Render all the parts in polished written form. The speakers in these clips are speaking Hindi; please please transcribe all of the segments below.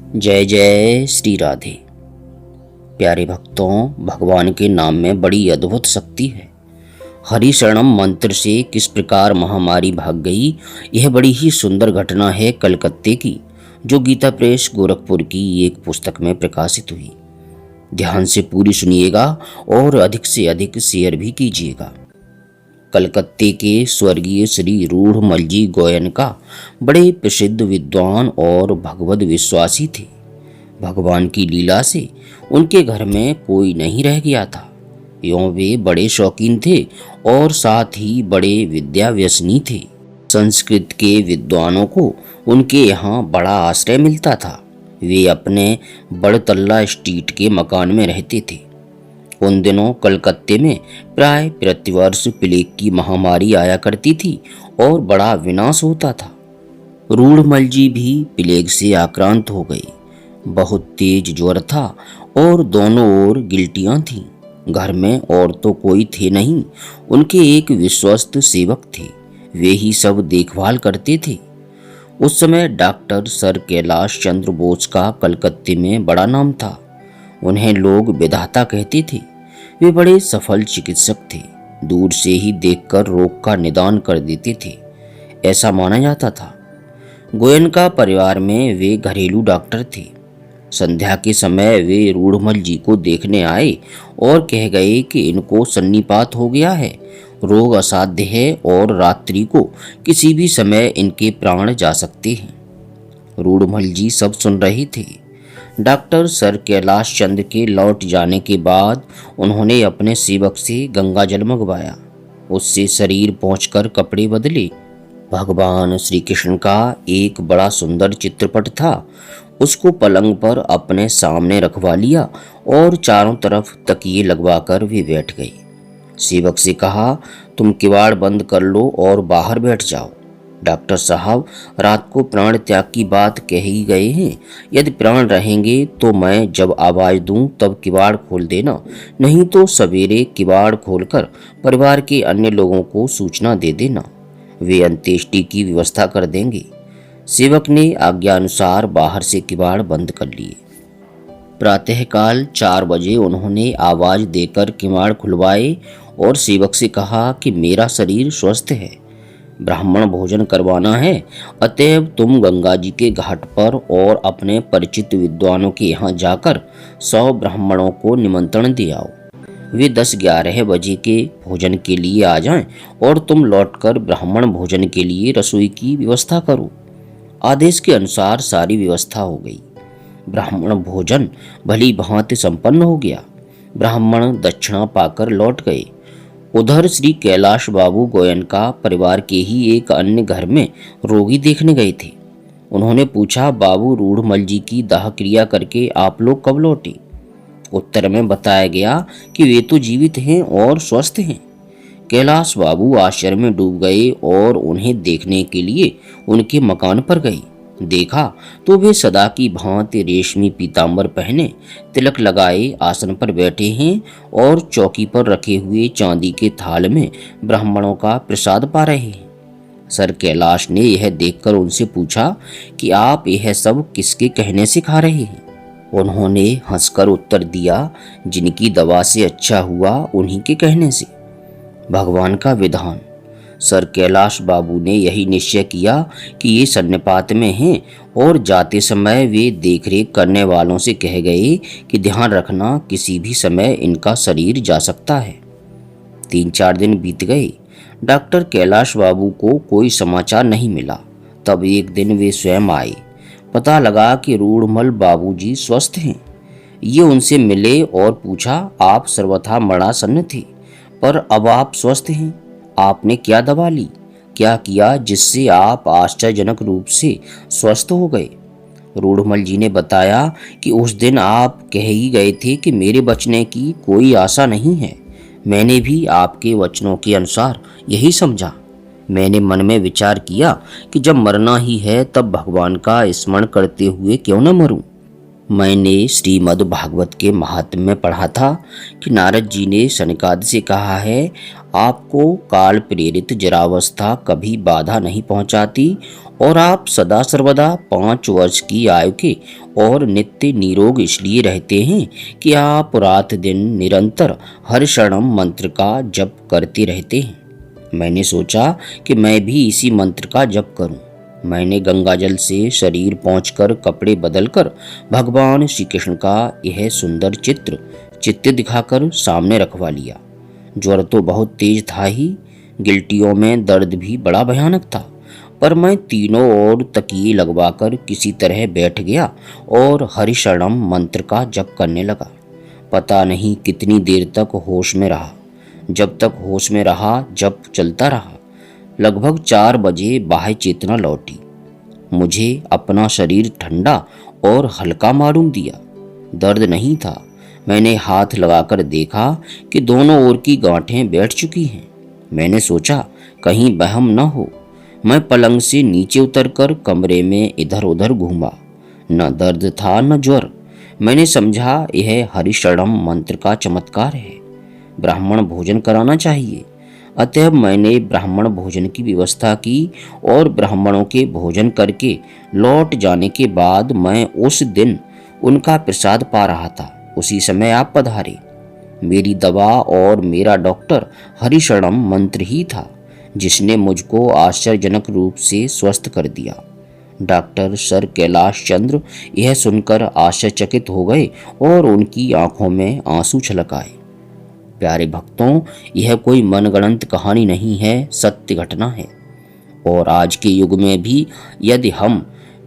जय जय श्री राधे। प्यारे भक्तों, भगवान के नाम में बड़ी अद्भुत शक्ति है। हरि शरणम मंत्र से किस प्रकार महामारी भाग गई, यह बड़ी ही सुंदर घटना है कलकत्ते की, जो गीता प्रेस गोरखपुर की एक पुस्तक में प्रकाशित हुई। ध्यान से पूरी सुनिएगा और अधिक से अधिक शेयर भी कीजिएगा। कलकत्ते के स्वर्गीय श्री रूढ़मल जी गोयनका बड़े प्रसिद्ध विद्वान और भगवद विश्वासी थे। भगवान की लीला से उनके घर में कोई नहीं रह गया था। यों वे बड़े शौकीन थे और साथ ही बड़े विद्या व्यसनी थे। संस्कृत के विद्वानों को उनके यहाँ बड़ा आश्रय मिलता था। वे अपने बड़तल्ला स्ट्रीट के मकान में रहते थे। उन दिनों कलकत्ते में प्राय प्रतिवर्ष प्लेग की महामारी आया करती थी और बड़ा विनाश होता था। रूढ़मल जी भी प्लेग से आक्रांत हो गए। बहुत तेज ज्वर था और दोनों ओर गिल्टियां थीं। घर में और तो कोई थे नहीं। उनके एक विश्वस्त सेवक थे, वे ही सब देखभाल करते थे। उस समय डॉक्टर सर कैलाश चंद्र बोस का कलकत्ते में बड़ा नाम था। उन्हें लोग विधाता कहते थे। वे बड़े सफल चिकित्सक थे। दूर से ही देखकर रोग का निदान कर देते थे, ऐसा माना जाता था। गोयनका परिवार में वे घरेलू डॉक्टर थे। संध्या के समय वे रूढ़मल जी को देखने आए और कह गए कि इनको सन्निपात हो गया है, रोग असाध्य है और रात्रि को किसी भी समय इनके प्राण जा सकते हैं। रूढ़मल जी सब सुन रहे थे। डॉक्टर सर कैलाश चंद्र के लौट जाने के बाद उन्होंने अपने सेवक से गंगा जल मंगवाया। उससे शरीर पोंछकर कपड़े बदले। भगवान श्री कृष्ण का एक बड़ा सुंदर चित्रपट था। उसको पलंग पर अपने सामने रखवा लिया और चारों तरफ तकिए लगवाकर वे बैठ गए। सेवक से कहा, तुम किवाड़ बंद कर लो और बाहर बैठ जाओ। डॉक्टर साहब, रात को प्राण त्याग की बात कह ही गए हैं। यदि प्राण रहेंगे तो मैं जब आवाज दूं तब किवाड़ खोल देना, नहीं तो सवेरे किवाड़ खोलकर परिवार के अन्य लोगों को सूचना दे देना। वे अंत्येष्टि की व्यवस्था कर देंगे। सेवक ने आज्ञा अनुसार बाहर से किवाड़ बंद कर लिए। प्रातःकाल 4 बजे उन्होंने आवाज देकर किवाड़ खुलवाए और सेवक से कहा कि मेरा शरीर स्वस्थ है, ब्राह्मण भोजन करवाना है, अतएव तुम गंगा जी के घाट पर और अपने परिचित विद्वानों के यहाँ जाकर 100 ब्राह्मणों को निमंत्रण दे आओ। वे 10-11 बजे के भोजन के लिए आ जाएं और तुम लौटकर ब्राह्मण भोजन के लिए रसोई की व्यवस्था करो। आदेश के अनुसार सारी व्यवस्था हो गई। ब्राह्मण भोजन भली भांति संपन्न हो गया। ब्राह्मण दक्षिणा पाकर लौट गए। उधर श्री कैलाश बाबू गोयनका परिवार के ही एक अन्य घर में रोगी देखने गए थे। उन्होंने पूछा, बाबू रूढ़मल जी की दाह क्रिया करके आप लोग कब लौटे? उत्तर में बताया गया कि वे तो जीवित हैं और स्वस्थ हैं। कैलाश बाबू आश्चर्य में डूब गए और उन्हें देखने के लिए उनके मकान पर गए। देखा तो वे सदा की भांति रेशमी पीतांबर पहने, तिलक लगाए आसन पर बैठे हैं और चौकी पर रखे हुए चांदी के थाल में ब्राह्मणों का प्रसाद पा रहे हैं। सर कैलाश ने यह देखकर उनसे पूछा कि आप यह सब किसके कहने से खा रहे हैं? उन्होंने हंसकर उत्तर दिया, जिनकी दवा से अच्छा हुआ उन्हीं के कहने से। भगवान का विधान। सर कैलाश बाबू ने यही निश्चय किया कि ये सन्निपात में हैं और जाते समय वे देखरेख करने वालों से कह गए कि ध्यान रखना, किसी भी समय इनका शरीर जा सकता है। 3-4 दिन बीत गए। डॉक्टर कैलाश बाबू को कोई समाचार नहीं मिला। तब एक दिन वे स्वयं आए। पता लगा कि रूढ़मल बाबूजी स्वस्थ हैं। ये उनसे मिले और पूछा, आप सर्वथा मरणासन्न थे, पर अब आप स्वस्थ हैं। आपने क्या दवा ली, क्या किया जिससे आप आश्चर्यजनक रूप से स्वस्थ हो गए? रूढ़मल जी ने बताया कि उस दिन आप कह ही गए थे कि मेरे बचने की कोई आशा नहीं है। मैंने भी आपके वचनों के अनुसार यही समझा। मैंने मन में विचार किया कि जब मरना ही है तब भगवान का स्मरण करते हुए क्यों न मरूं। मैंने श्रीमद् भागवत के महात्म्य में पढ़ा था कि नारद जी ने सनकादि से कहा है, आपको काल प्रेरित जरावस्था कभी बाधा नहीं पहुंचाती और आप सदा सर्वदा 5 वर्ष की आयु के और नित्य निरोग इसलिए रहते हैं कि आप रात दिन निरंतर हरिशरणम मंत्र का जप करते रहते हैं। मैंने सोचा कि मैं भी इसी मंत्र का जप करूं। मैंने गंगाजल से शरीर पोंछकर कपड़े बदलकर भगवान श्री कृष्ण का यह सुंदर चित्र दिखाकर सामने रखवा लिया। ज्वर तो बहुत तेज था ही, गिल्टियों में दर्द भी बड़ा भयानक था, पर मैं तीनों ओर तकिए लगवाकर किसी तरह बैठ गया और हरिशरणम मंत्र का जप करने लगा। पता नहीं कितनी देर तक होश में रहा। जब तक होश में रहा जप चलता रहा। लगभग 4 बजे बाह्य चेतना लौटी। मुझे अपना शरीर ठंडा और हल्का मालूम दिया। दर्द नहीं था। मैंने हाथ लगाकर देखा कि दोनों ओर की गांठें बैठ चुकी हैं। मैंने सोचा कहीं वहम न हो। मैं पलंग से नीचे उतरकर कमरे में इधर उधर घूमा। न दर्द था न ज्वर। मैंने समझा यह हरिशरणम मंत्र का चमत्कार है। ब्राह्मण भोजन कराना चाहिए। अतः मैंने ब्राह्मण भोजन की व्यवस्था की और ब्राह्मणों के भोजन करके लौट जाने के बाद मैं उस दिन उनका प्रसाद पा रहा था। उसी समय आप पधारे। मेरी दवा और मेरा डॉक्टर हरिशरणम मंत्र ही था, जिसने मुझको आश्चर्यजनक रूप से स्वस्थ कर दिया। डॉक्टर सर कैलाश चंद्र यह सुनकर आश्चर्यचकित हो गए और उनकी आंखों में आंसू छलक आए। प्यारे भक्तों, यह कोई मनगढ़ंत कहानी नहीं है, सत्य घटना है। और आज के युग में भी यदि हम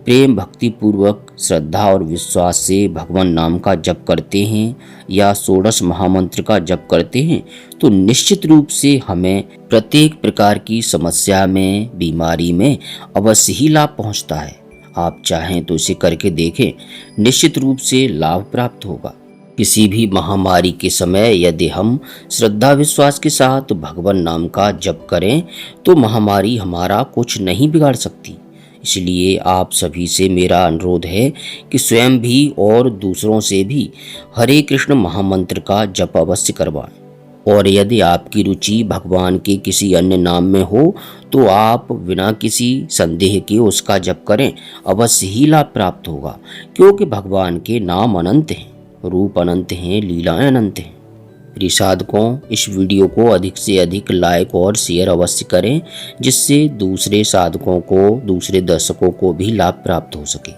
प्रेम भक्ति पूर्वक श्रद्धा और विश्वास से भगवान नाम का जप करते हैं या षोडश महामंत्र का जप करते हैं तो निश्चित रूप से हमें प्रत्येक प्रकार की समस्या में, बीमारी में अवश्य ही लाभ पहुंचता है। आप चाहें तो इसे करके देखें, निश्चित रूप से लाभ प्राप्त होगा। किसी भी महामारी के समय यदि हम श्रद्धा विश्वास के साथ भगवान नाम का जप करें तो महामारी हमारा कुछ नहीं बिगाड़ सकती। इसलिए आप सभी से मेरा अनुरोध है कि स्वयं भी और दूसरों से भी हरे कृष्ण महामंत्र का जप अवश्य करवाएं। और यदि आपकी रुचि भगवान के किसी अन्य नाम में हो तो आप बिना किसी संदेह के उसका जप करें, अवश्य ही लाभ प्राप्त होगा। क्योंकि भगवान के नाम अनंत हैं, रूप अनंत हैं, लीलाएं अनंत हैं। प्रिय साधकों, इस वीडियो को अधिक से अधिक लाइक और शेयर अवश्य करें, जिससे दूसरे साधकों को, दूसरे दर्शकों को भी लाभ प्राप्त हो सके।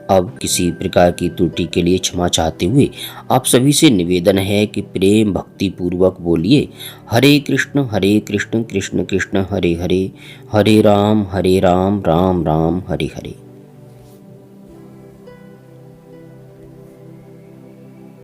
अब किसी प्रकार की त्रुटि के लिए क्षमा चाहते हुए आप सभी से निवेदन है कि प्रेम भक्ति पूर्वक बोलिए हरे कृष्ण कृष्ण कृष्ण हरे हरे, हरे राम राम राम हरे हरे।